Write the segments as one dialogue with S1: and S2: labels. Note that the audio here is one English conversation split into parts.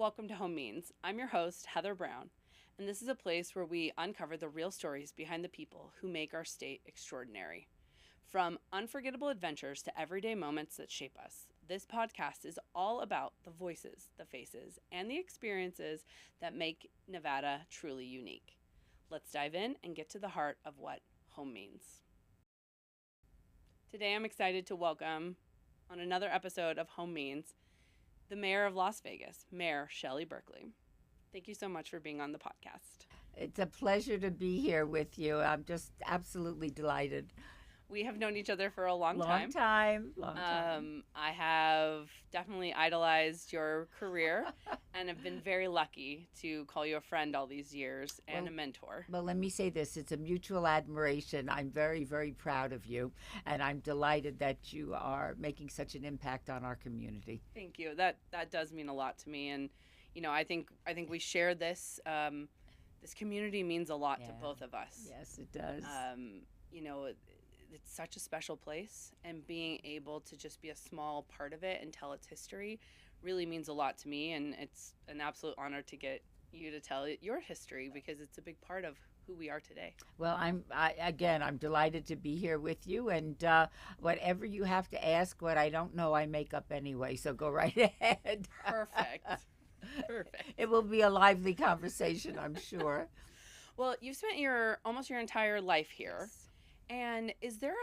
S1: Welcome to Home Means. I'm your host, Heather Brown, and this is a place where we uncover the real stories behind the people who make our state extraordinary. From unforgettable adventures to everyday moments that shape us, this podcast is all about the voices, the faces, and the experiences that make Nevada truly unique. Let's dive in and get to the heart of what home means. Today I'm excited to welcome, on another episode of Home Means, the mayor of Las Vegas, Mayor Shelley Berkley. Thank you so much for being on the podcast.
S2: It's a pleasure to be here with you. I'm just absolutely delighted.
S1: We have known each other for a long
S2: Long time.
S1: I have definitely idolized your career and have been very lucky to call you a friend all these years and a mentor.
S2: Well, let me say this. It's a mutual admiration. I'm very, very proud of you, and I'm delighted that you are making such an impact on our community.
S1: Thank you. That does mean a lot to me, and I think we share this. This community means a lot to both of us.
S2: Yes, it does.
S1: It's such a special place, and being able to just be a small part of it and tell its history really means a lot to me, and it's an absolute honor to get you to tell your history because it's a big part of who we are today.
S2: Well, I'm delighted to be here with you, and whatever you have to ask, what I don't know, I make up anyway, so go right ahead.
S1: Perfect.
S2: It will be a lively conversation, I'm sure.
S1: Well, you've spent almost your entire life here. And is there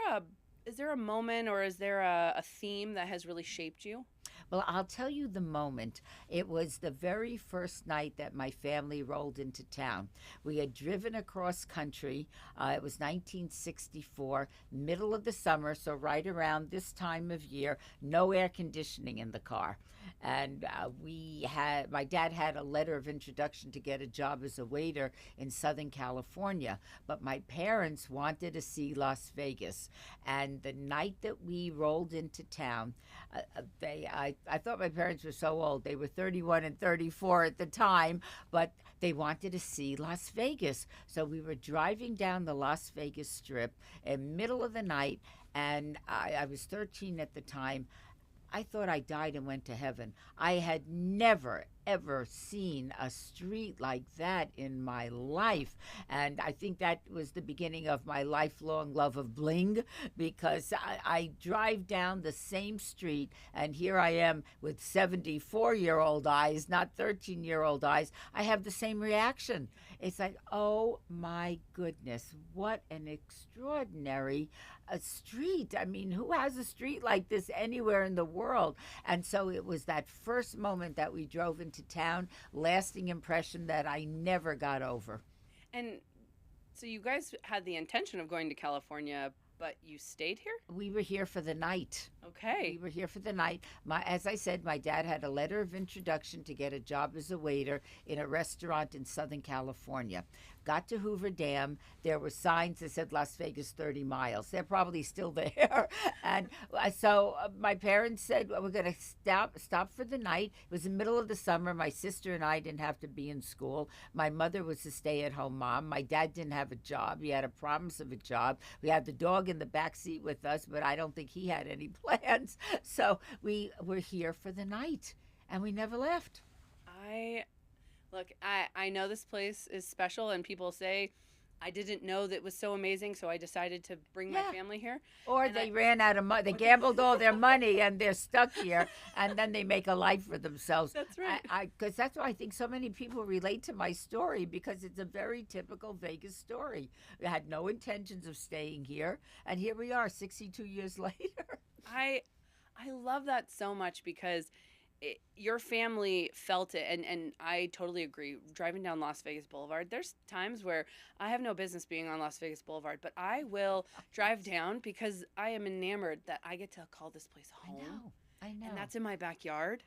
S1: a moment or is there a theme that has really shaped you?
S2: Well, I'll tell you the moment. It was the very first night that my family rolled into town. We had driven across country. It was 1964, middle of the summer, so right around this time of year, no air conditioning in the car. And my dad had a letter of introduction to get a job as a waiter in Southern California, but my parents wanted to see Las Vegas. And the night that we rolled into town, I thought my parents were so old. They were 31 and 34 at the time, but they wanted to see Las Vegas. So we were driving down the Las Vegas Strip in the middle of the night, and I was 13 at the time. I thought I died and went to heaven. I had never, ever seen a street like that in my life. And I think that was the beginning of my lifelong love of bling, because I drive down the same street, and here I am with 74-year-old eyes, not 13-year-old eyes. I have the same reaction. It's like, oh my goodness, what an extraordinary street. I mean, who has a street like this anywhere in the world? And so it was that first moment that we drove into town, lasting impression that I never got over.
S1: And so you guys had the intention of going to California, but you stayed here?
S2: We were here for the night.
S1: Okay.
S2: We were here for the night. As I said, my dad had a letter of introduction to get a job as a waiter in a restaurant in Southern California. Got to Hoover Dam. There were signs that said Las Vegas 30 miles. They're probably still there. And so my parents said, well, we're going to stop for the night. It was the middle of the summer. My sister and I didn't have to be in school. My mother was a stay-at-home mom. My dad didn't have a job. He had a promise of a job. We had the dog in the back seat with us, but I don't think he had any plans. So we were here for the night, and we never left.
S1: I know this place is special, and people say, I didn't know that it was so amazing, so I decided to bring my family here.
S2: Or they ran out of money. They gambled all their money, and they're stuck here, and then they make a life for themselves.
S1: That's right.
S2: Because that's why I think so many people relate to my story, because it's a very typical Vegas story. We had no intentions of staying here, and here we are 62 years later.
S1: I love that so much because your family felt it, and I totally agree. Driving down Las Vegas Boulevard, there's times where I have no business being on Las Vegas Boulevard, but I will drive down because I am enamored that I get to call this place home.
S2: I know.
S1: And that's in my backyard.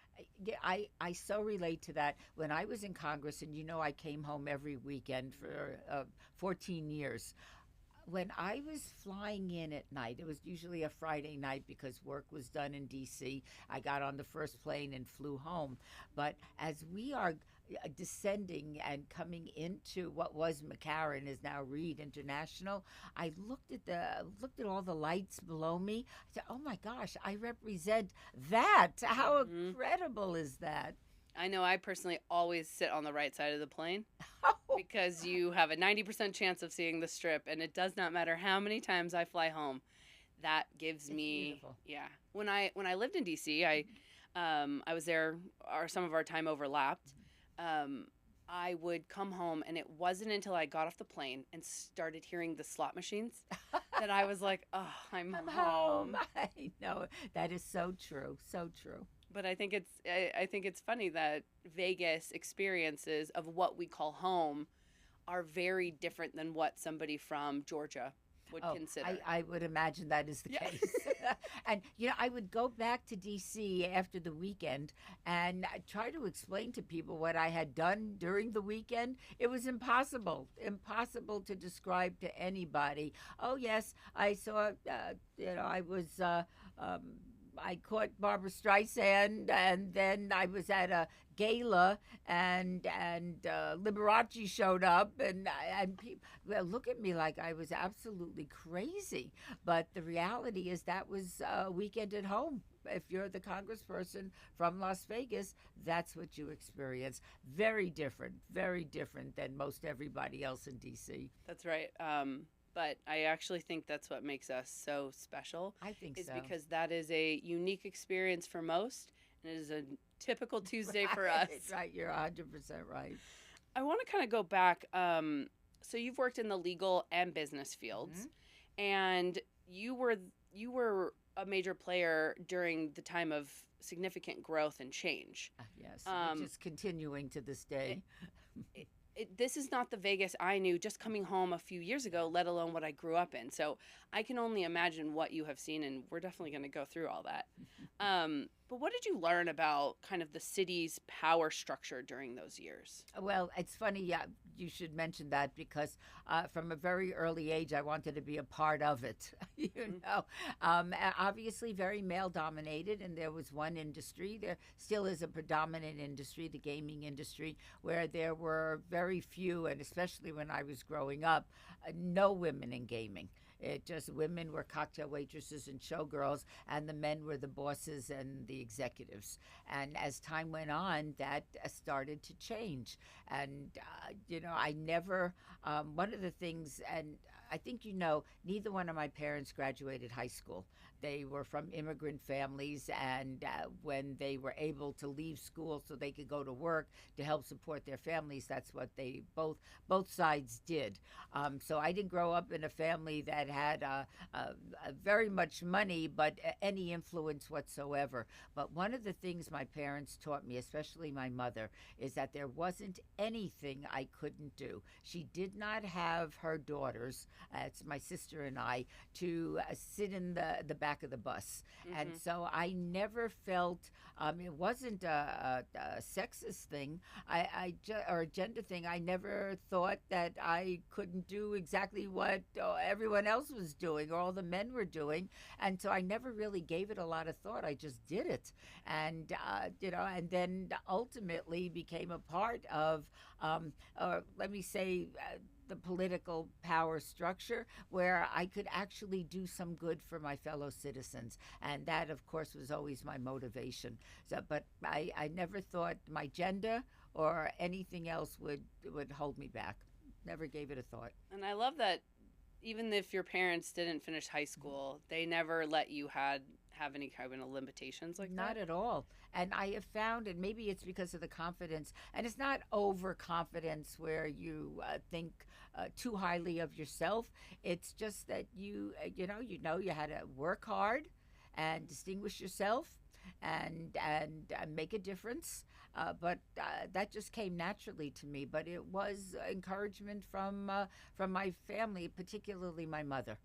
S2: I so relate to that. When I was in Congress, and I came home every weekend for 14 years. When I was flying in at night, it was usually a Friday night because work was done in D.C. I got on the first plane and flew home. But as we are descending and coming into what was McCarran is now Reed International, I looked at all the lights below me. I said, "Oh my gosh, I represent that! How incredible is that?"
S1: I know I personally always sit on the right side of the plane because you have a 90% chance of seeing the strip, and it does not matter how many times I fly home. That gives
S2: It's
S1: me,
S2: beautiful.
S1: yeah. When I lived in DC, I was there. Some of our time overlapped. Um, I would come home, and it wasn't until I got off the plane and started hearing the slot machines that I was like, "Oh, I'm
S2: I'm home.
S1: home."
S2: I know that is so true, so true.
S1: But I think it's funny that Vegas experiences of what we call home are very different than what somebody from Georgia would
S2: Oh,
S1: consider.
S2: I would imagine that is the
S1: Yeah.
S2: case. And, I would go back to DC after the weekend and try to explain to people what I had done during the weekend. It was impossible to describe to anybody. Oh, yes, I saw, I was. Um, I caught Barbara Streisand, and then I was at a gala, and Liberace showed up, and people look at me like I was absolutely crazy. But the reality is that was a weekend at home. If you're the congressperson from Las Vegas, that's what you experience. Very different than most everybody else in DC.
S1: That's right. But I actually think that's what makes us so special,
S2: I think
S1: is
S2: so.
S1: because that is a unique experience for most, and it is a typical Tuesday for us.
S2: Right, you're 100% right.
S1: I want to kind of go back. So you've worked in the legal and business fields, and you were a major player during the time of significant growth and change.
S2: Yes,
S1: Um,
S2: which is continuing to this day.
S1: this is not the Vegas I knew just coming home a few years ago, let alone what I grew up in. So I can only imagine what you have seen, and we're definitely going to go through all that. But what did you learn about kind of the city's power structure during those years?
S2: Well, it's funny, yeah, you should mention that because from a very early age, I wanted to be a part of it. Obviously, very male dominated, and there was one industry. There still is a predominant industry, the gaming industry, where there were very few, and especially when I was growing up, no women in gaming. It just women were cocktail waitresses and showgirls, and the men were the bosses and the executives. And as time went on, that started to change. And I never. One of the things, and I think neither one of my parents graduated high school. They were from immigrant families, and when they were able to leave school so they could go to work to help support their families, that's what they both sides did. So I didn't grow up in a family that had very much money, but any influence whatsoever. But one of the things my parents taught me, especially my mother, is that there wasn't anything I couldn't do. She did not have her daughters, it's my sister and I, to sit in the back of the bus. And so I never felt it wasn't a sexist thing or a gender thing. I never thought that I couldn't do exactly what everyone else was doing or all the men were doing. And so I never really gave it a lot of thought. I just did it. And then ultimately became a part of, or let me say, the political power structure where I could actually do some good for my fellow citizens. And that, of course, was always my motivation. But I never thought my gender or anything else would hold me back. Never gave it a thought.
S1: And I love that even if your parents didn't finish high school, they never let you have any kind of limitations like that.
S2: Not at all. And I have found, and maybe it's because of the confidence, and it's not overconfidence where you think too highly of yourself. It's just that you had to work hard and distinguish yourself and make a difference. But that just came naturally to me. But it was encouragement from my family, particularly my mother.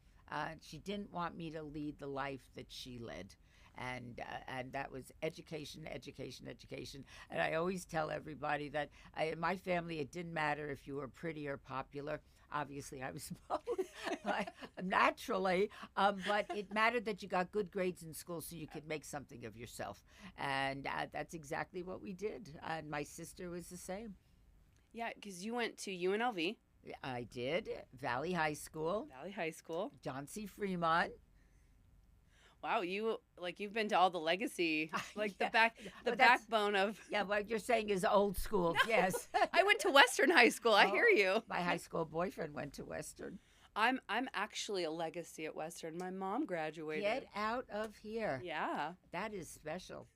S2: She didn't want me to lead the life that she led. And that was education. And I always tell everybody that in my family, it didn't matter if you were pretty or popular. Obviously, I was both naturally, but it mattered that you got good grades in school so you could make something of yourself. And that's exactly what we did. And my sister was the same.
S1: Yeah, because you went to UNLV.
S2: I did. Valley High School.
S1: Valley High School.
S2: John C. Fremont.
S1: Wow, you've been to all the legacy, like
S2: Yeah,
S1: the
S2: but that's
S1: backbone of.
S2: yeah. What you're saying is old school. Yes.
S1: I went to Western High School. I hear
S2: Oh,
S1: you.
S2: my high school boyfriend went to Western.
S1: I'm actually a legacy at Western. My mom
S2: Get
S1: graduated.
S2: out of here.
S1: Yeah.
S2: That is special.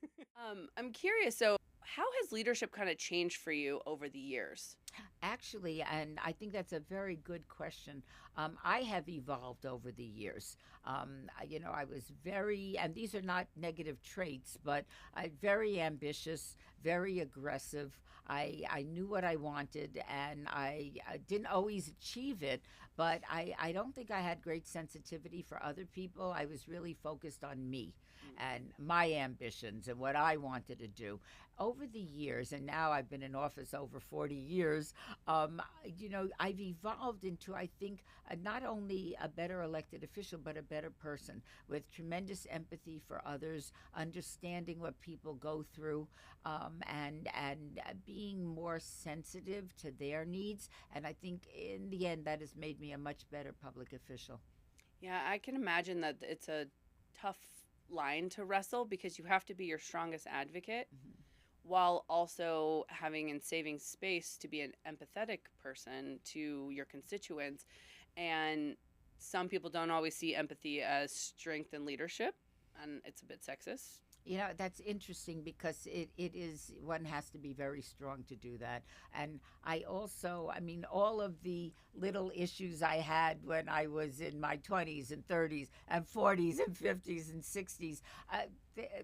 S1: I'm curious. So, how has leadership kind of changed for you over the years?
S2: Actually, and I think that's a very good question. I have evolved over the years. I was very, and these are not negative traits, but very ambitious, very aggressive. I knew what I wanted, and I didn't always achieve it, but I don't think I had great sensitivity for other people. I was really focused on me and my ambitions and what I wanted to do. Over the years, and now I've been in office over 40 years, I've evolved into, I think, not only a better elected official, but a better person with tremendous empathy for others, understanding what people go through, and being more sensitive to their needs. And I think in the end, that has made me a much better public official.
S1: Yeah, I can imagine that it's a tough line to wrestle because you have to be your strongest advocate
S2: Mhm.
S1: while also having and saving space to be an empathetic person to your constituents. And some people don't always see empathy as strength and leadership, and it's a bit sexist.
S2: That's interesting because it is, one has to be very strong to do that. And I mean, all of the little issues I had when I was in my 20s and 30s and 40s and 50s and 60s,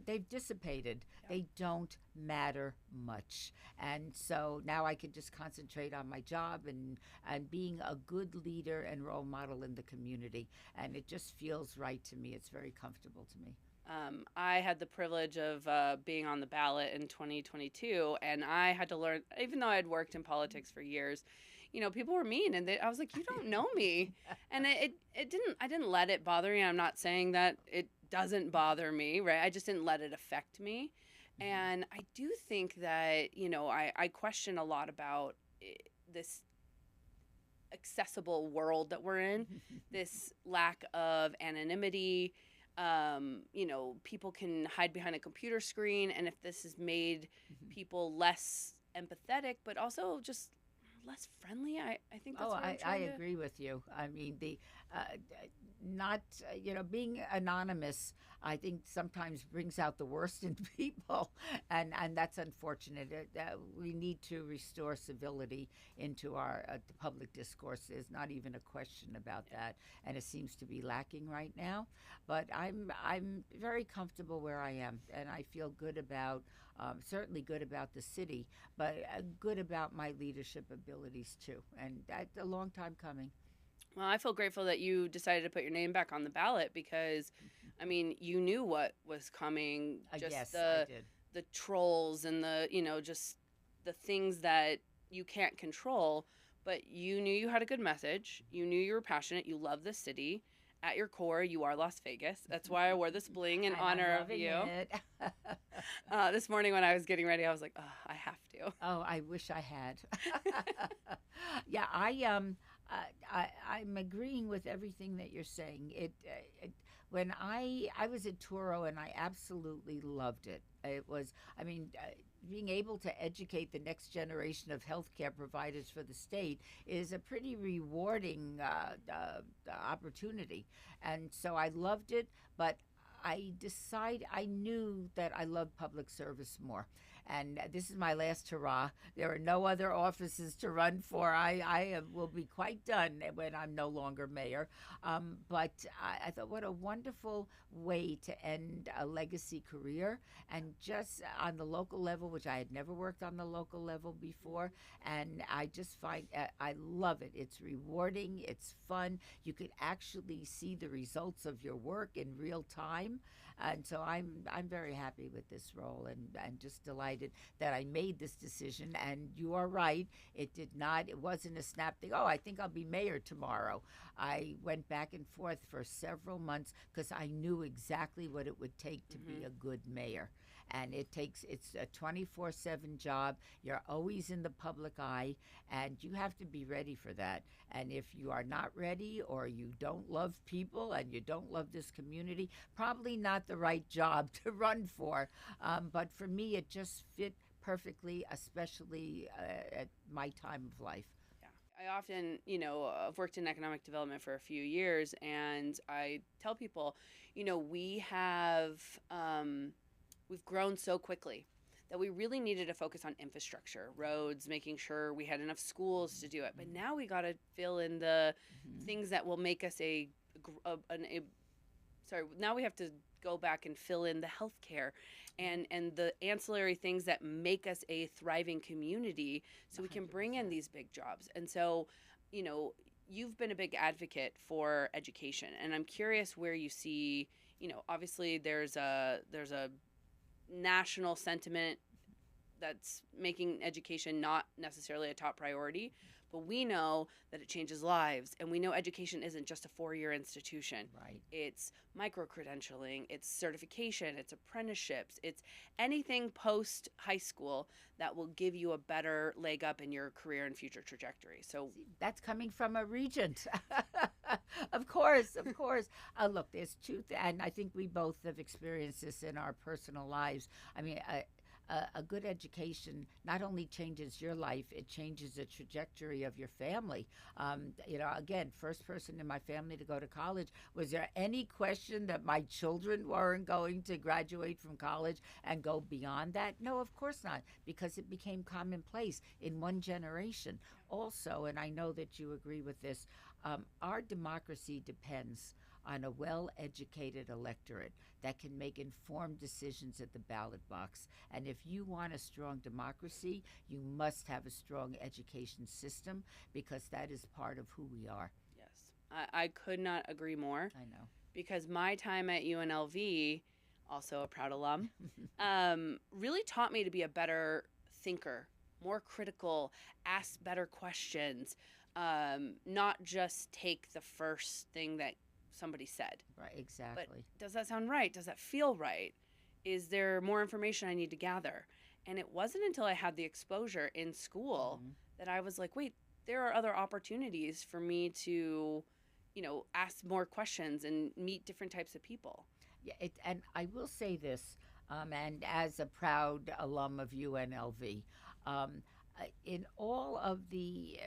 S2: they've dissipated.
S1: Yeah.
S2: They don't matter much. And so now I can just concentrate on my job and being a good leader and role model in the community. And it just feels right to me. It's very comfortable to me.
S1: I had the privilege of being on the ballot in 2022, and I had to learn, even though I had worked in politics for years, people were mean, and I was like, "You don't know me," and I didn't let it bother me. I'm not saying that it doesn't bother me, right? I just didn't let it affect me, and I do think that I question a lot about this accessible world that we're in, this lack of anonymity. People can hide behind a computer screen, and if this has made people less empathetic, but also just less friendly, I think that's
S2: Oh,
S1: what I'm
S2: I
S1: trying to.
S2: agree with you. I mean, uh, not, being anonymous, I think sometimes brings out the worst in people, and that's unfortunate. We need to restore civility into our the public discourse. There's not even a question about that, and it seems to be lacking right now. But I'm very comfortable where I am, and I feel good about, certainly good about the city, but good about my leadership abilities too. And that's a long time coming.
S1: Well, I feel grateful that you decided to put your name back on the ballot because, I mean, you knew what was coming. Just
S2: Yes, I did.
S1: the trolls and the just the things that you can't control, but you knew you had a good message. You knew you were passionate. You love the city. At your core, you are Las Vegas. That's why I wore this bling in
S2: And I'm
S1: honor of
S2: loving
S1: you.
S2: it.
S1: This morning when I was getting ready, I was like, oh, I have to.
S2: Oh, I wish I had. Yeah, I'm agreeing with everything that you're saying. When I was at Toro and I absolutely loved it. It was, I mean, being able to educate the next generation of healthcare providers for the state is a pretty rewarding opportunity, and so I loved it. But I knew that I loved public service more. And this is my last hurrah. There are no other offices to run for. I will be quite done when I'm no longer mayor. But I thought, what a wonderful way to end a legacy career. And just on the local level, which I had never worked on the local level before. And I just find, I love it. It's rewarding, it's fun. You could actually see the results of your work in real time. And so I'm very happy with this role, and just delighted that I made this decision. And you are right, it wasn't a snap thing. Oh, I think I'll be mayor tomorrow. I went back and forth for several months because I knew exactly what it would take to be a good mayor. and it's a 24/7 job. You're always in the public eye, and you have to be ready for that. And if you are not ready, or you don't love people and you don't love this community, probably not the right job to run for. But for me, it just fit perfectly, especially at my time of life.
S1: I often, I've worked in economic development for a few years, and I tell people, we have, we've grown so quickly that we really needed to focus on infrastructure, roads, making sure we had enough schools to do it. But now we got to fill in the things that will make us now we have to go back and fill in the healthcare and the ancillary things that make us a thriving community so we can bring in these big jobs. And so, you've been a big advocate for education, and I'm curious where you see, obviously there's a national sentiment that's making education not necessarily a top priority, but we know that it changes lives, and we know education isn't just a 4-year institution.
S2: Right.
S1: It's micro-credentialing, it's certification, it's apprenticeships, it's anything post high school that will give you a better leg up in your career and future trajectory. So
S2: that's coming from a regent. Of course. Look, there's truth, and I think we both have experienced this in our personal lives. I mean, a good education not only changes your life, it changes the trajectory of your family. Again, first person in my family to go to college. Was there any question that my children weren't going to graduate from college and go beyond that? No, of course not, because it became commonplace in one generation. Also, and I know that you agree with this, our democracy depends on a well-educated electorate that can make informed decisions at the ballot box. And if you want a strong democracy, you must have a strong education system, because that is part of who we are.
S1: Yes, I could not agree more.
S2: I know.
S1: Because my time at UNLV, also a proud alum, really taught me to be a better thinker, more critical, ask better questions, not just take the first thing that somebody said.
S2: Right, exactly.
S1: But does that sound right? Does that feel right? Is there more information I need to gather? And it wasn't until I had the exposure in school that I was like, wait, there are other opportunities for me to, ask more questions and meet different types of people.
S2: Yeah, and I will say this, and as a proud alum of UNLV, in all of the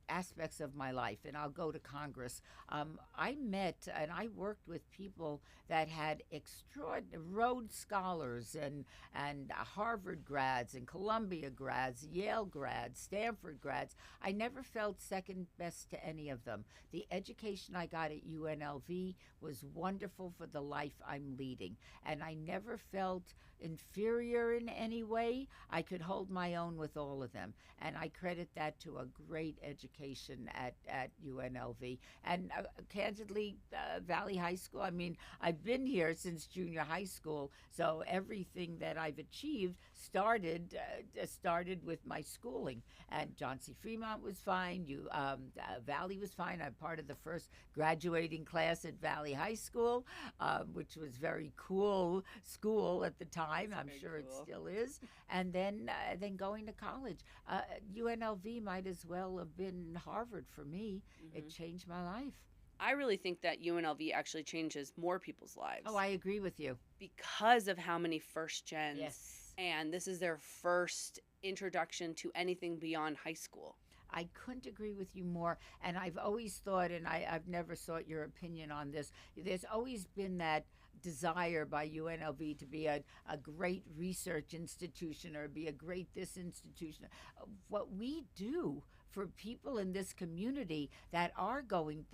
S2: aspects of my life, and I'll go to Congress, I met and I worked with people that had extraordinary Rhodes Scholars and Harvard grads and Columbia grads, Yale grads, Stanford grads. I never felt second best to any of them. The education I got at UNLV was wonderful for the life I'm leading, and I never felt inferior in any way. I could hold my own with all of them, and I credit that to a great education at UNLV. And candidly, Valley High School, I mean, I've been here since junior high school, so everything that I've achieved started with my schooling. And John C. Fremont was fine. Valley was fine. I'm part of the first graduating class at Valley High School, which was very cool school at the time. I'm sure
S1: cool.
S2: It still is. And then going to college. UNLV might as well have been Harvard for me. It changed my life.
S1: I really think that UNLV actually changes more people's lives.
S2: Oh, I agree with you.
S1: Because of how many first gens.
S2: Yes.
S1: And this is their first introduction to anything beyond high school.
S2: I couldn't agree with you more. And I've always thought, and I've never sought your opinion on this, there's always been that desire by UNLV to be a great research institution or be a great this institution. What we do for people in this community that are going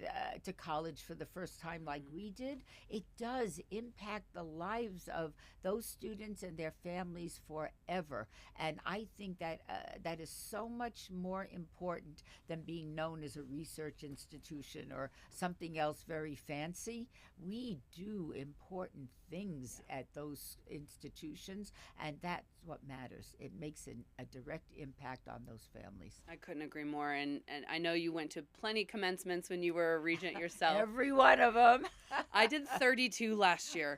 S2: to college for the first time like we did, it does impact the lives of those students and their families forever. And I think that that is so much more important than being known as a research institution or something else very fancy. We do important things at those institutions, and that's what matters. It makes a direct impact on those families.
S1: I couldn't agree more. And I know you went to plenty commencements when you were a regent yourself.
S2: Every one of them.
S1: I did 32 last year.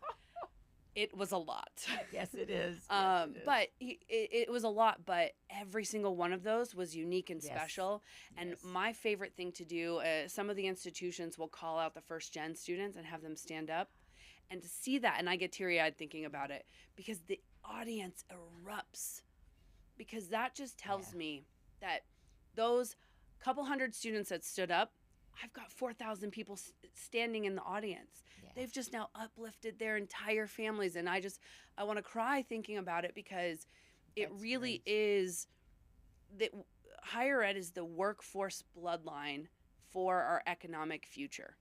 S1: It was a lot.
S2: Yes, it is.
S1: But it was a lot, but every single one of those was unique and
S2: Yes.
S1: special. And
S2: Yes.
S1: my favorite thing to do, some of the institutions will call out the first gen students and have them stand up. And to see that, and I get teary eyed thinking about it, because the audience erupts. Because that just tells
S2: Yeah.
S1: me that those couple hundred students that stood up, I've got 4,000 people standing in the audience.
S2: Yeah.
S1: They've just now uplifted their entire families. And I want to cry thinking about it, because it
S2: That's
S1: really
S2: great.
S1: is that higher ed is the workforce bloodline for our economic future.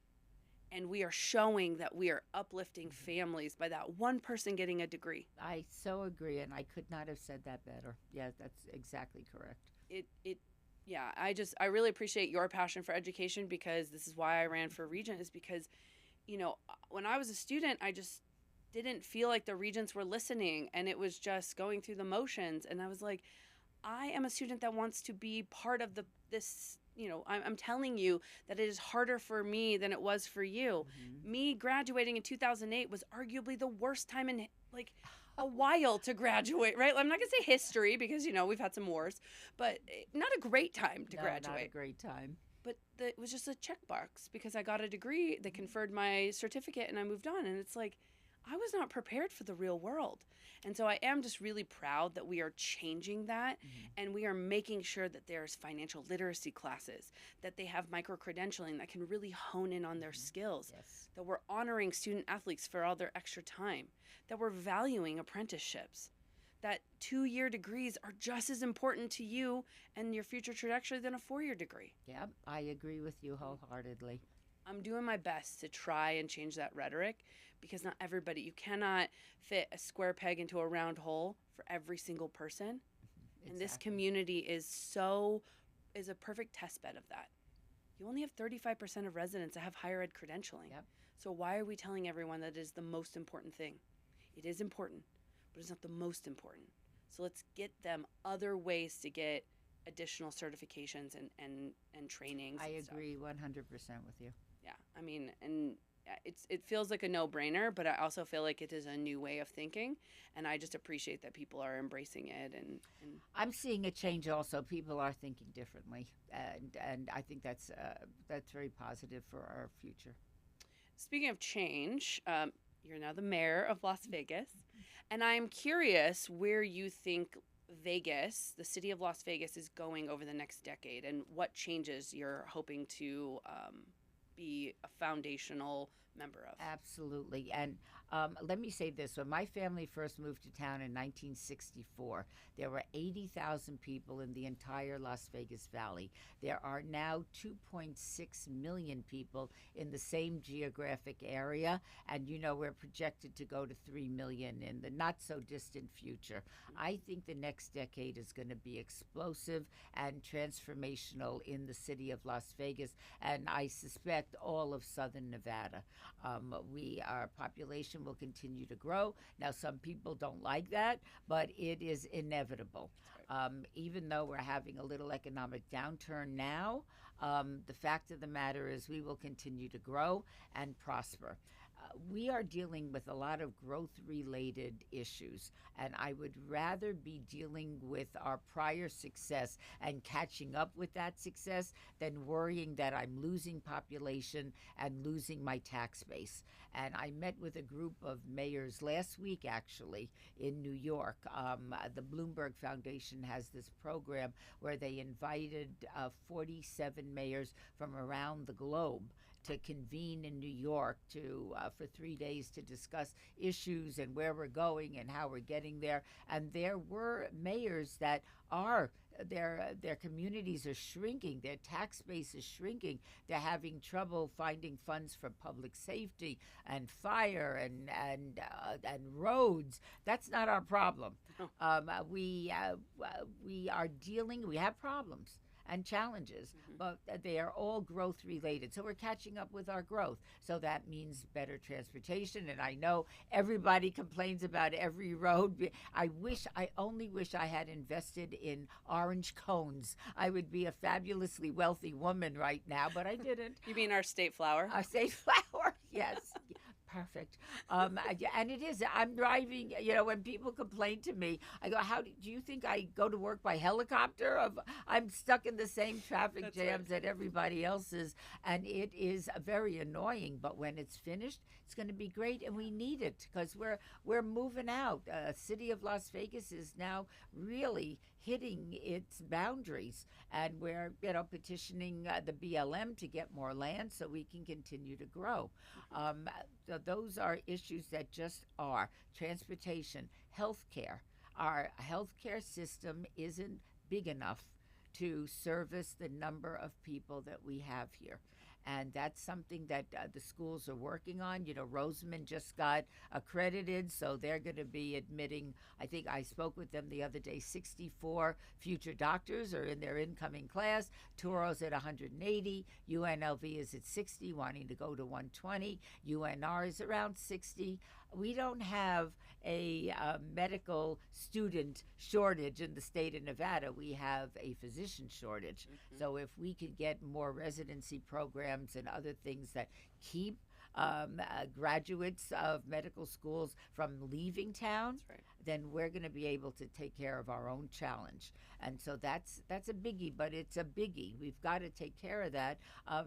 S1: And we are showing that we are uplifting families by that one person getting a degree.
S2: I so agree, and I could not have said that better. Yeah, that's exactly correct.
S1: Yeah, I really appreciate your passion for education, because this is why I ran for regent, is because, when I was a student, I just didn't feel like the regents were listening, and it was just going through the motions. And I was like, I am a student that wants to be part of this. I'm telling you that it is harder for me than it was for you.
S2: Mhm.
S1: Me graduating in 2008 was arguably the worst time in like a while to graduate, right? I'm not going to say history, because, we've had some wars, but not a great time to
S2: No,
S1: graduate.
S2: not a great time.
S1: But it was just a checkbox, because I got a degree, they conferred my certificate, and I moved on. And it's like, I was not prepared for the real world. And so I am just really proud that we are changing that, and we are making sure that there's financial literacy classes, that they have micro-credentialing that can really hone in on their skills,
S2: Yes.
S1: that we're honoring student athletes for all their extra time, that we're valuing apprenticeships, that 2-year degrees are just as important to you and your future trajectory than a 4-year degree.
S2: Yeah, I agree with you wholeheartedly.
S1: I'm doing my best to try and change that rhetoric, because not everybody, you cannot fit a square peg into a round hole for every single person. And this
S2: Exactly.
S1: community is a perfect test bed of that. You only have 35% of residents that have higher ed credentialing.
S2: Yep.
S1: So why are we telling everyone that it is the most important thing? It is important, but it's not the most important. So let's get them other ways to get additional certifications and trainings.
S2: I
S1: and stuff.
S2: agree 100% with you.
S1: Yeah, I mean, and it feels like a no-brainer, but I also feel like it is a new way of thinking, and I just appreciate that people are embracing it. And
S2: I'm seeing a change also. People are thinking differently, and I think that's very positive for our future.
S1: speaking of change, you're now the mayor of Las Vegas, and I'm curious where you think Vegas, the city of Las Vegas, is going over the next decade, and what changes you're hoping to be a foundational member of.
S2: Absolutely. And let me say this. When my family first moved to town in 1964, there were 80,000 people in the entire Las Vegas Valley. There are now 2.6 million people in the same geographic area. And, we're projected to go to 3 million in the not so distant future. I think the next decade is going to be explosive and transformational in the city of Las Vegas, and I suspect all of southern Nevada. Our population will continue to grow. Now, some people don't like that, but it is inevitable. Even though we're having a little economic downturn now, the fact of the matter is we will continue to grow and prosper. We are dealing with a lot of growth-related issues, and I would rather be dealing with our prior success and catching up with that success than worrying that I'm losing population and losing my tax base. And I met with a group of mayors last week, actually, in New York. The Bloomberg Foundation has this program where they invited 47 mayors from around the globe to convene in New York for 3 days to discuss issues and where we're going and how we're getting there. And there were mayors that are their communities are shrinking, their tax base is shrinking, they're having trouble finding funds for public safety and fire and roads. That's not our problem. We have problems and challenges, but they are all growth related. So we're catching up with our growth. So that means better transportation. And I know everybody complains about every road. I only wish I had invested in orange cones. I would be a fabulously wealthy woman right now, but I didn't.
S1: You mean our state flower?
S2: Our state flower, yes. perfect. And it is. I'm driving. When people complain to me, I go, "How do you think I go to work by helicopter?" I'm stuck in the same traffic
S1: That's
S2: jams
S1: right.
S2: that everybody else is, and it is very annoying. But when it's finished, it's going to be great, and we need it because we're moving out. City of Las Vegas is now really hitting its boundaries, and we're petitioning the BLM to get more land so we can continue to grow. So those are issues that just are transportation, healthcare. Our healthcare system isn't big enough to service the number of people that we have here. And that's something that the schools are working on. Roseman just got accredited, so they're going to be admitting, I think I spoke with them the other day, 64 future doctors are in their incoming class. Toro's at 180. UNLV is at 60, wanting to go to 120. UNR is around 60. We don't have a medical student shortage in the state of Nevada. We have a physician shortage. So if we could get more residency programs and other things that keep graduates of medical schools from leaving town,
S1: That's right.
S2: then we're going to be able to take care of our own challenge. And so that's a biggie, but it's a biggie. We've got to take care of that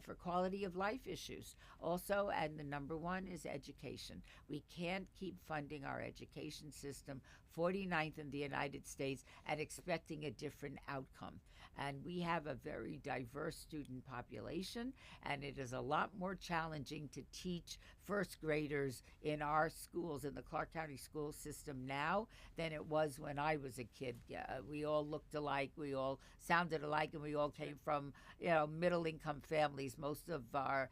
S2: for quality of life issues. Also, and the number one is education. We can't keep funding our education system 49th in the United States and expecting a different outcome. And we have a very diverse student population, and it is a lot more challenging to teach first graders in our schools, in the Clark County school system now, than it was when I was a kid. We all looked alike, we all sounded alike, and we all came from middle-income families. Most of our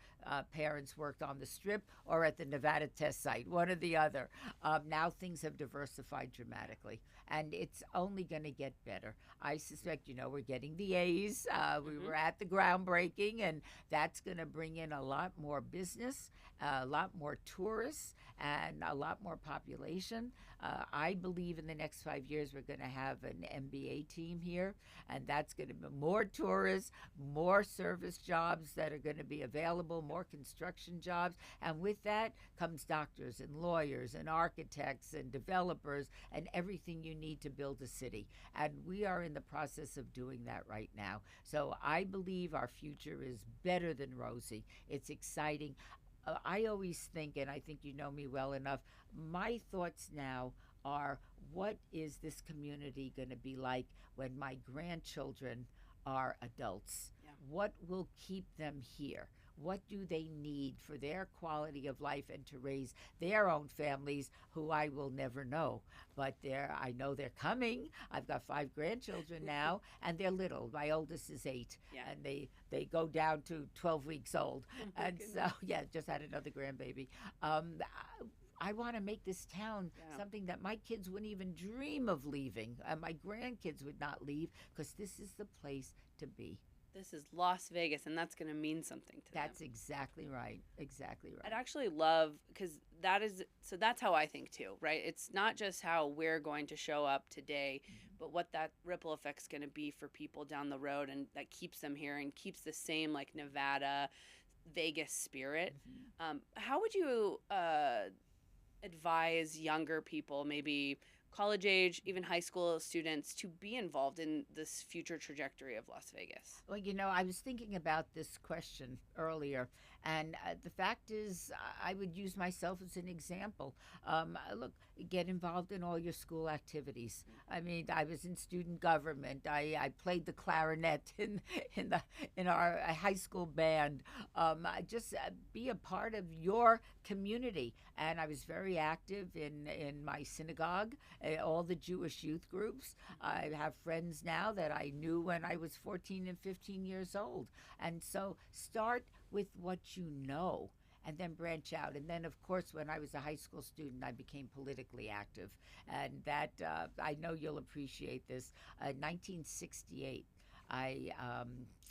S2: parents worked on the Strip or at the Nevada Test Site, one or the other. Now things have diversified dramatically, and it's only going to get better. I suspect, we're getting the A's. We were at the groundbreaking, and that's going to bring in a lot more business, a lot more tourists, and a lot more population. I believe in the next 5 years we're going to have an MBA team here, and that's going to be more tourists, more service jobs that are going to be available, more construction jobs, and with that comes doctors and lawyers and architects and developers and everything you need to build a city. And we are in the process of doing that right now. So I believe our future is better than rosy. It's exciting. I always think, and I think you know me well enough, my thoughts now are, what is this community going to be like when my grandchildren are adults?
S1: Yeah.
S2: What will keep them here? What do they need for their quality of life and to raise their own families, who I will never know? But I know they're coming. I've got 5 grandchildren now, and they're little. My oldest is 8,
S1: Yeah.
S2: and they go down to 12 weeks old.
S1: Oh my
S2: And
S1: goodness.
S2: so, yeah, just had another grandbaby. I want to make this town something that my kids wouldn't even dream of leaving, and my grandkids would not leave, because this is the place to be.
S1: This is Las Vegas, and that's going to mean something to them.
S2: That's exactly right. Exactly right.
S1: I'd actually love, because that's how I think too, right? It's not just how we're going to show up today, but what that ripple effect's going to be for people down the road, and that keeps them here and keeps the same like Nevada, Vegas spirit. How would you advise younger people, maybe college age, even high school students, to be involved in this future trajectory of Las Vegas?
S2: Well, I was thinking about this question earlier, and the fact is, I would use myself as an example. Look, get involved in all your school activities. I mean, I was in student government. I played the clarinet in our high school band. Just be a part of your community. And I was very active in my synagogue, all the Jewish youth groups. I have friends now that I knew when I was 14 and 15 years old. And so start with what you know, and then branch out. And then, of course, when I was a high school student, I became politically active. And that, I know you'll appreciate this, 1968. I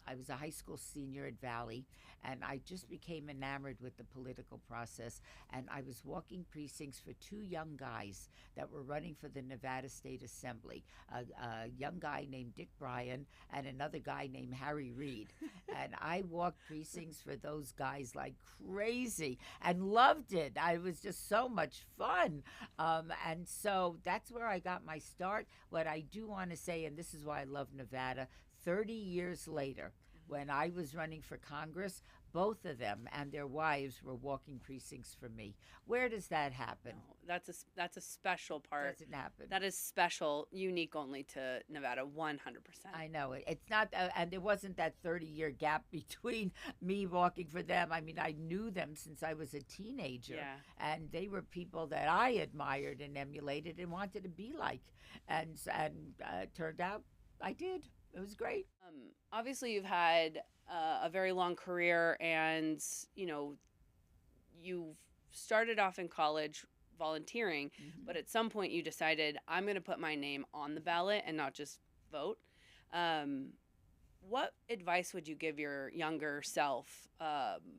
S2: I was a high school senior at Valley, and I just became enamored with the political process. And I was walking precincts for two young guys that were running for the Nevada State Assembly, a young guy named Dick Bryan and another guy named Harry Reid. And I walked precincts for those guys like crazy and loved it. I was just so much fun. And so that's where I got my start. What I do want to say, and this is why I love Nevada, 30 years later, when I was running for Congress, both of them and their wives were walking precincts for me. Where does that happen?
S1: No, that's a special part.
S2: Doesn't happen.
S1: That is special, unique only to Nevada, 100%.
S2: I know it. It's not, and there wasn't that 30-year gap between me walking for them. I mean, I knew them since I was a teenager, and they were people that I admired and emulated and wanted to be like, and turned out I did. It was great.
S1: Obviously, you've had a very long career, and you've started off in college volunteering, but at some point you decided, I'm going to put my name on the ballot and not just vote. What advice would you give your younger self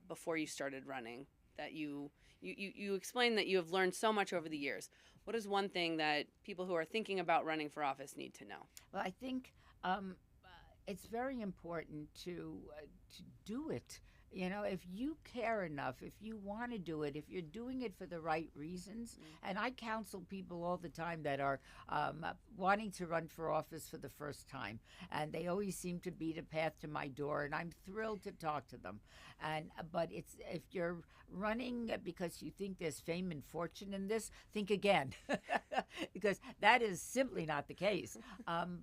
S1: before you started running? That you explained that you have learned so much over the years. What is one thing that people who are thinking about running for office need to know?
S2: Well, I think it's very important to do it. You know, if you care enough, if you want to do it, if you're doing it for the right reasons, and I counsel people all the time that are wanting to run for office for the first time, and they always seem to beat a path to my door, and I'm thrilled to talk to them. But it's, if you're running because you think there's fame and fortune in this, think again, because that is simply not the case.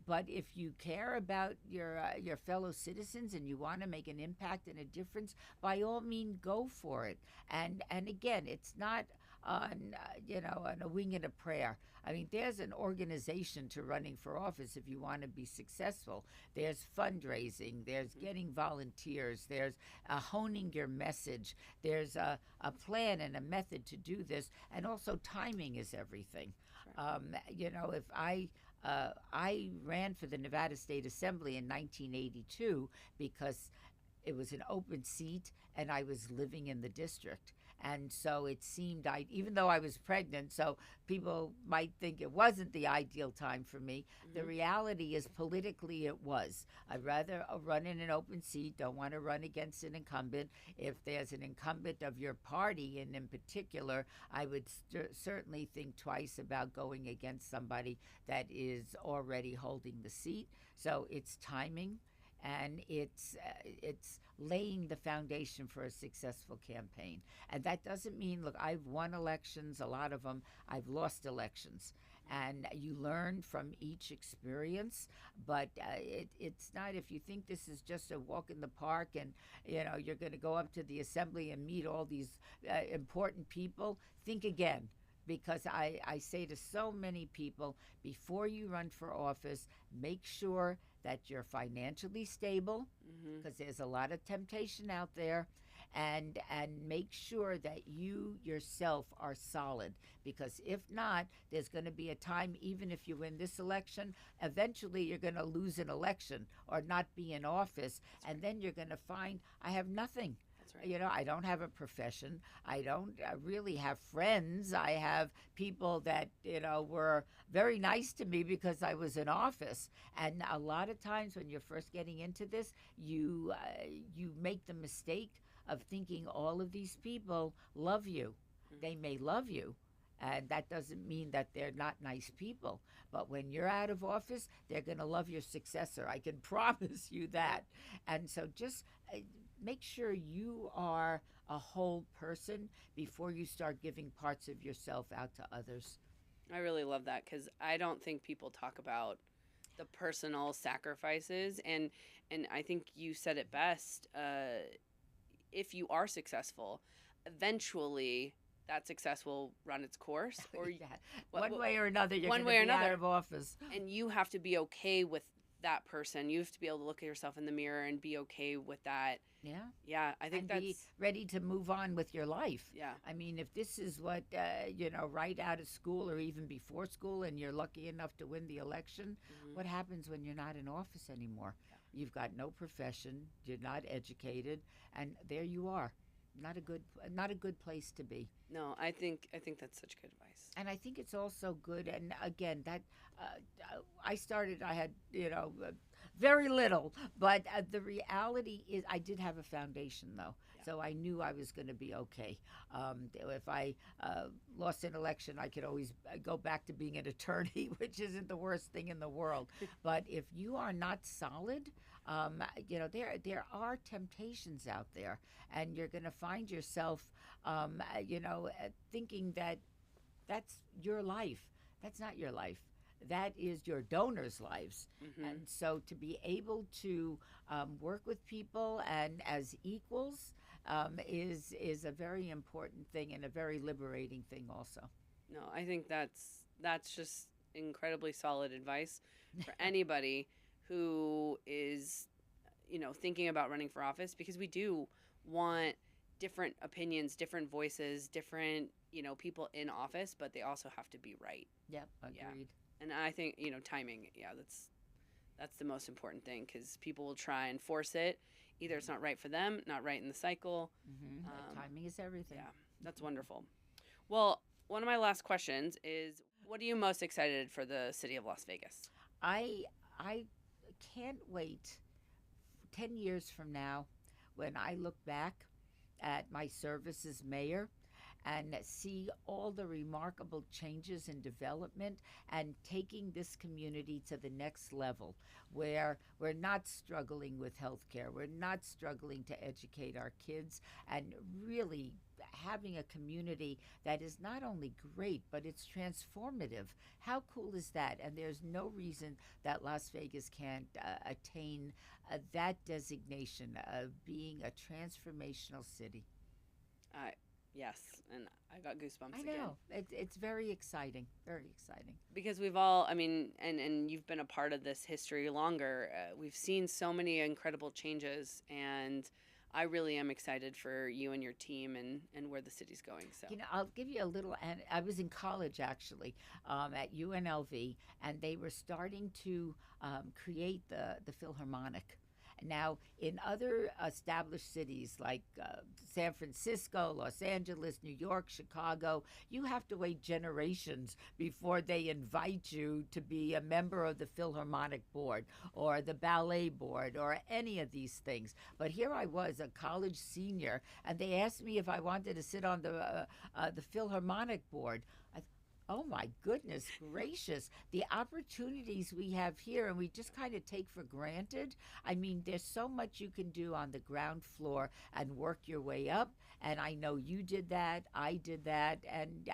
S2: But if you care about your fellow citizens and you want to make an impact and a difference, by all means, go for it. And again, it's not on on a wing and a prayer. I mean, there's an organization to running for office if you want to be successful. There's fundraising, there's getting volunteers, there's honing your message, there's a plan and a method to do this, and also timing is everything. If I ran for the Nevada State Assembly in 1982 because it was an open seat and I was living in the district. And so it seemed, even though I was pregnant, so people might think it wasn't the ideal time for me. The reality is, politically, it was. I'd rather run in an open seat, don't want to run against an incumbent. If there's an incumbent of your party, and in particular, I would certainly think twice about going against somebody that is already holding the seat. So it's timing. And it's laying the foundation for a successful campaign. And that doesn't mean, look, I've won elections, a lot of them, I've lost elections. And you learn from each experience, but it's not, if you think this is just a walk in the park and, you're going to go up to the assembly and meet all these important people, think again. Because I say to so many people, before you run for office, make sure that you're financially stable, because there's a lot of temptation out there, and make sure that you yourself are solid, because if not, there's going to be a time, even if you win this election, eventually you're going to lose an election or not be in office. That's and then you're going to find, I have nothing. Right. I don't have a profession. I don't really have friends. I have people that, were very nice to me because I was in office. And a lot of times when you're first getting into this, you make the mistake of thinking all of these people love you. They may love you. And that doesn't mean that they're not nice people. But when you're out of office, they're going to love your successor. I can promise you that. And so just make sure you are a whole person before you start giving parts of yourself out to others.
S1: I really love that, because I don't think people talk about the personal sacrifices. And I think you said it best. If you are successful, eventually that success will run its course, or
S2: one way or another, you're going to be out of office.
S1: And you have to be okay with that person. You have to be able to look at yourself in the mirror and be okay with that.
S2: Yeah.
S1: Yeah, I think
S2: And
S1: that's
S2: be ready to move on with your life.
S1: yeah.
S2: I mean, if this is what, right out of school or even before school, and you're lucky enough to win the election, what happens when you're not in office anymore?
S1: Yeah.
S2: You've got no profession, you're not educated, and there you are. Not a good place to be.
S1: No, I think that's such good advice.
S2: And I think it's also good. And again, that I had very little, but the reality is I did have a foundation though, so I knew I was going to be okay. If I lost an election, I could always go back to being an attorney, which isn't the worst thing in the world. But if you are not solid, there are temptations out there, and you're going to find yourself, thinking that that's your life. That's not your life. That is your donors' lives. And so to be able to work with people and as equals is a very important thing and a very liberating thing also.
S1: No, I think that's just incredibly solid advice for anybody who is, thinking about running for office, because we do want different opinions, different voices, different, people in office, but they also have to be right.
S2: Yep, agreed.
S1: Yeah. And I think, timing, that's the most important thing, because people will try and force it. Either it's not right for them, not right in the cycle.
S2: Timing is everything.
S1: Yeah, that's wonderful. Well, one of my last questions is, what are you most excited for the city of Las Vegas?
S2: I can't wait 10 years from now when I look back at my service as mayor and see all the remarkable changes and development and taking this community to the next level, where we're not struggling with healthcare, we're not struggling to educate our kids, and really having a community that is not only great, but it's transformative. How cool is that? And there's no reason that Las Vegas can't attain that designation of being a transformational city.
S1: Yes, and I got goosebumps
S2: I know. It's very exciting, very exciting.
S1: Because we've all, and you've been a part of this history longer. We've seen so many incredible changes, and I really am excited for you and your team and where the city's going. So,
S2: I'll give you a little. And I was in college actually at UNLV, and they were starting to create the Philharmonic. Now, in other established cities like San Francisco, Los Angeles, New York, Chicago, you have to wait generations before they invite you to be a member of the Philharmonic Board or the Ballet Board or any of these things. But here I was, a college senior, and they asked me if I wanted to sit on the Philharmonic Board. Oh my goodness gracious, the opportunities we have here, and we just kind of take for granted. I mean, there's so much you can do on the ground floor and work your way up. And I know you did that, I did that. And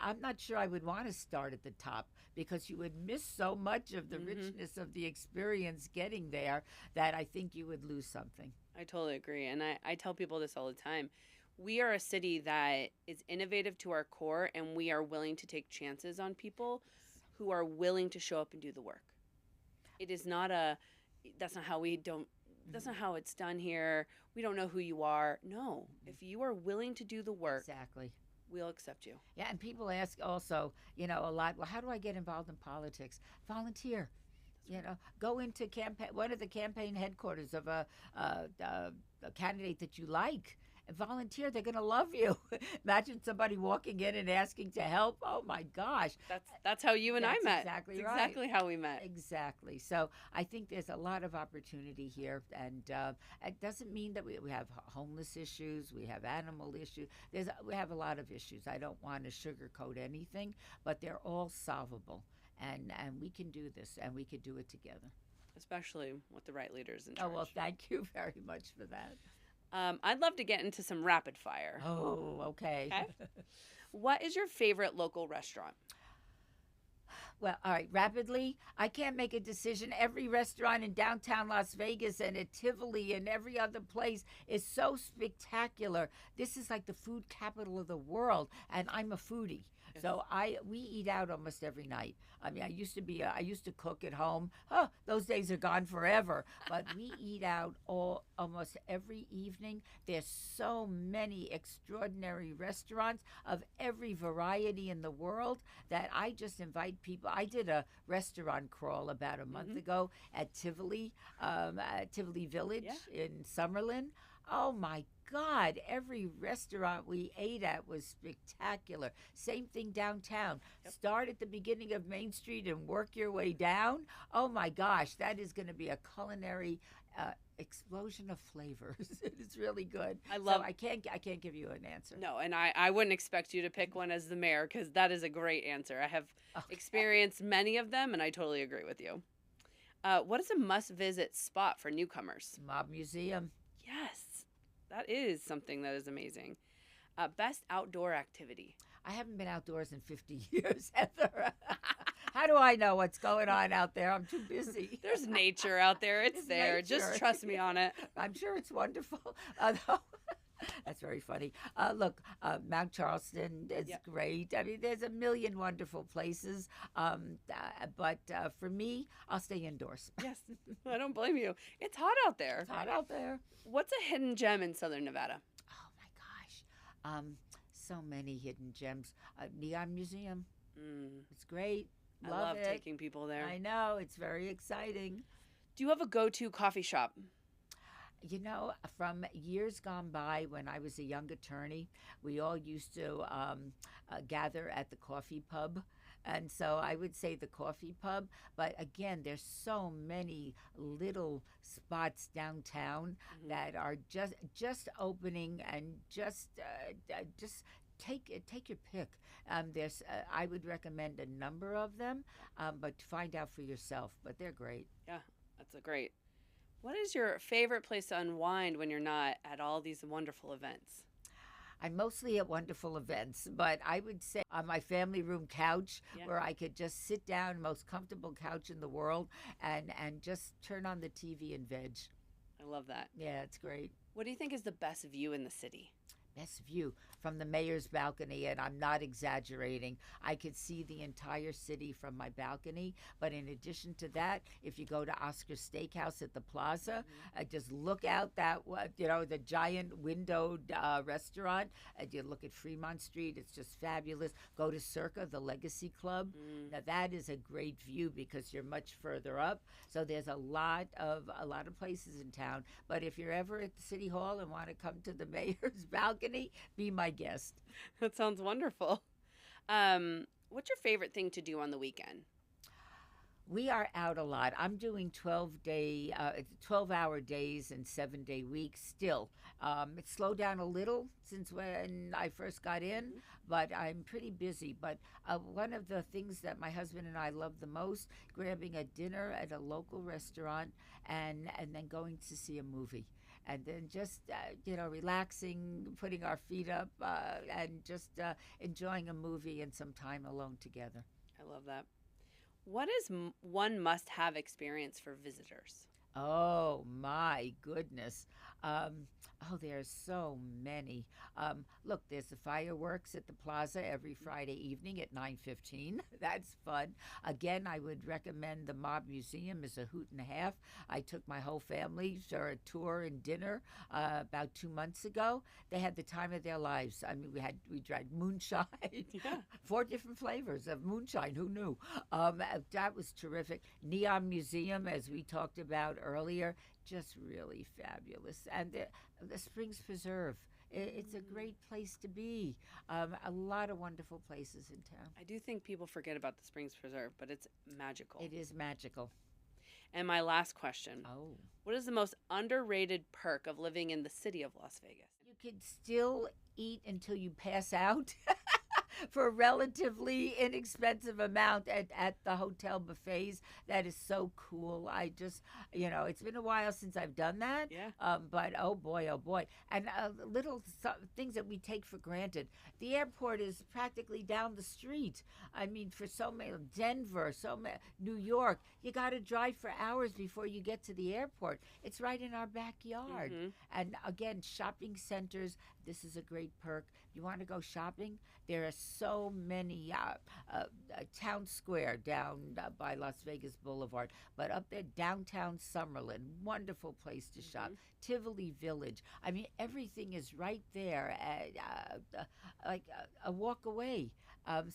S2: I'm not sure I would want to start at the top, because you would miss so much of the richness of the experience getting there that I think you would lose something.
S1: I totally agree. And I tell people this all the time. We are a city that is innovative to our core, and we are willing to take chances on people who are willing to show up and do the work. It is not that's not how that's not how it's done here. We don't know who you are. No, if you are willing to do the work,
S2: Exactly.
S1: we'll accept you.
S2: Yeah, and people ask also, a lot, well, how do I get involved in politics? Volunteer. Go into one of the campaign headquarters of a candidate that you like. Volunteer, they're going to love you. Imagine somebody walking in and asking to help. Oh my gosh.
S1: That's how you and I met.
S2: Exactly
S1: That's
S2: right.
S1: exactly how we met.
S2: Exactly. So I think there's a lot of opportunity here, and it doesn't mean that we have homeless issues, we have animal issues. We have a lot of issues. I don't want to sugarcoat anything, but they're all solvable, and we can do this, and we can do it together.
S1: Especially with the right leaders in charge.
S2: Oh, well, thank you very much for that.
S1: I'd love to get into some rapid fire.
S2: Oh, okay.
S1: What is your favorite local restaurant?
S2: Well, all right, rapidly, I can't make a decision. Every restaurant in downtown Las Vegas and at Tivoli and every other place is so spectacular. This is like the food capital of the world, and I'm a foodie. So we eat out almost every night. I mean, I used to cook at home. Oh, those days are gone forever. But we eat out almost every evening. There's so many extraordinary restaurants of every variety in the world that I just invite people. I did a restaurant crawl about a month ago at Tivoli Village in Summerlin. Oh my God, every restaurant we ate at was spectacular. Same thing downtown. Start at the beginning of Main Street and work your way down. Oh my gosh, that is going to be a culinary explosion of flavors. It's really good. I can't give you an answer.
S1: No, and I wouldn't expect you to pick one as the mayor, because that is a great answer. I have experienced many of them, and I totally agree with you. What is a must-visit spot for newcomers?
S2: Mob Museum.
S1: Yes. That is something that is amazing. Best outdoor activity.
S2: I haven't been outdoors in 50 years, Heather. How do I know what's going on out there? I'm too busy.
S1: There's nature out there. It's there.
S2: Nature.
S1: Just trust me on it.
S2: I'm sure it's wonderful. That's very funny. Look, Mount Charleston is great. I mean, there's a million wonderful places. But for me, I'll stay indoors.
S1: Yes, I don't blame you. It's hot out there.
S2: It's hot out there.
S1: What's a hidden gem in Southern Nevada?
S2: Oh, my gosh. So many hidden gems. Neon Museum. It's great.
S1: I love taking people there.
S2: I know. It's very exciting.
S1: Do you have a go-to coffee shop?
S2: You know, from years gone by when I was a young attorney, we all used to gather at the coffee pub. And so I would say the coffee pub. But again, there's so many little spots downtown that are just opening, and just take your pick. I would recommend a number of them, but find out for yourself. But they're great.
S1: Yeah, that's a great. What is your favorite place to unwind when you're not at all these wonderful events?
S2: I'm mostly at wonderful events, but I would say on my family room couch where I could just sit down, most comfortable couch in the world, and just turn on the TV and veg.
S1: I love that.
S2: Yeah, it's great.
S1: What do you think is the best view in the city?
S2: Best view from the mayor's balcony, and I'm not exaggerating. I could see the entire city from my balcony. But in addition to that, if you go to Oscar's Steakhouse at the Plaza, just look out the giant windowed restaurant. You look at Fremont Street; it's just fabulous. Go to Circa, the Legacy Club. Now that is a great view because you're much further up. So there's a lot of places in town. But if you're ever at the City Hall and want to come to the mayor's balcony, be my guest.
S1: That sounds wonderful. What's your favorite thing to do on the weekend?
S2: We are out a lot. I'm doing 12-hour days and 7-day weeks still. It's slowed down a little since when I first got in, but I'm pretty busy. But one of the things that my husband and I love the most, grabbing a dinner at a local restaurant and then going to see a movie. And then just, relaxing, putting our feet up, and just enjoying a movie and some time alone together.
S1: I love that. What is one must-have experience for visitors?
S2: Oh, my goodness. There's so many. Look, there's the fireworks at the plaza every Friday evening at 9:15. That's fun. Again, I would recommend the Mob Museum is a hoot and a half. I took my whole family for a tour and dinner about 2 months ago. They had the time of their lives. I mean, we drank moonshine. 4 different flavors of moonshine. Who knew? That was terrific. Neon Museum, as we talked about earlier, just really fabulous. And the Springs Preserve. It's a great place to be. A lot of wonderful places in town.
S1: I do think people forget about the Springs Preserve, but it's magical.
S2: It is magical.
S1: And my last question. What is the most underrated perk of living in the city of Las Vegas?
S2: You could still eat until you pass out. For a relatively inexpensive amount at the hotel buffets. That is so cool. I just, it's been a while since I've done that.
S1: Yeah.
S2: But oh boy. And little things that we take for granted. The airport is practically down the street. I mean, for so many, Denver, New York, you got to drive for hours before you get to the airport. It's right in our backyard. And again, shopping centers, this is a great perk. You want to go shopping? There are so many town square down by Las Vegas Boulevard, but up there downtown Summerlin, wonderful place to shop. Tivoli Village. I mean, everything is right there, like a walk away.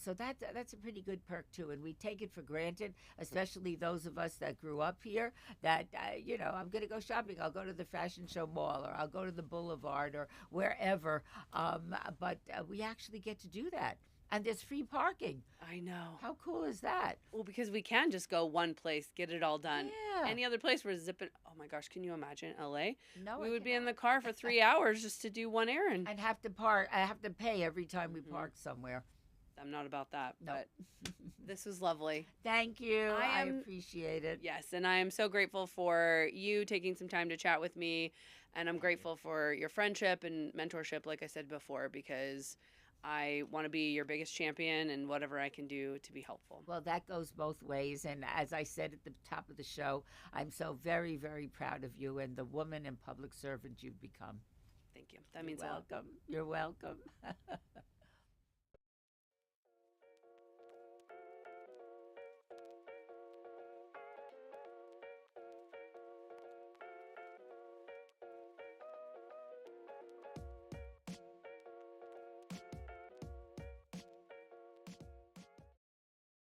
S2: So that's a pretty good perk too, and we take it for granted, especially those of us that grew up here. That I'm going to go shopping. I'll go to the Fashion Show Mall, or I'll go to the Boulevard, or wherever. But we actually get to do that, and there's free parking.
S1: I know.
S2: How cool is that?
S1: Well, because we can just go one place, get it all done.
S2: Yeah.
S1: Any other place we're zipping. Oh my gosh, can you imagine LA?
S2: No,
S1: We
S2: I
S1: would be in
S2: cannot.
S1: the car for 3 hours just to do one errand.
S2: And have to park. I have to pay every time we park somewhere.
S1: I'm not about that,
S2: No.
S1: but this was lovely.
S2: Thank you. I
S1: am-
S2: appreciate it.
S1: Yes, and I am so grateful for you taking some time to chat with me, and I'm grateful for your friendship and mentorship, like I said before, because I want to be your biggest champion and whatever I can do to be helpful.
S2: Well, that goes both ways. And as I said at the top of the show, I'm so very, very proud of you and the woman and public servant you've become.
S1: Thank you. That means a lot.
S2: You're welcome. You're welcome.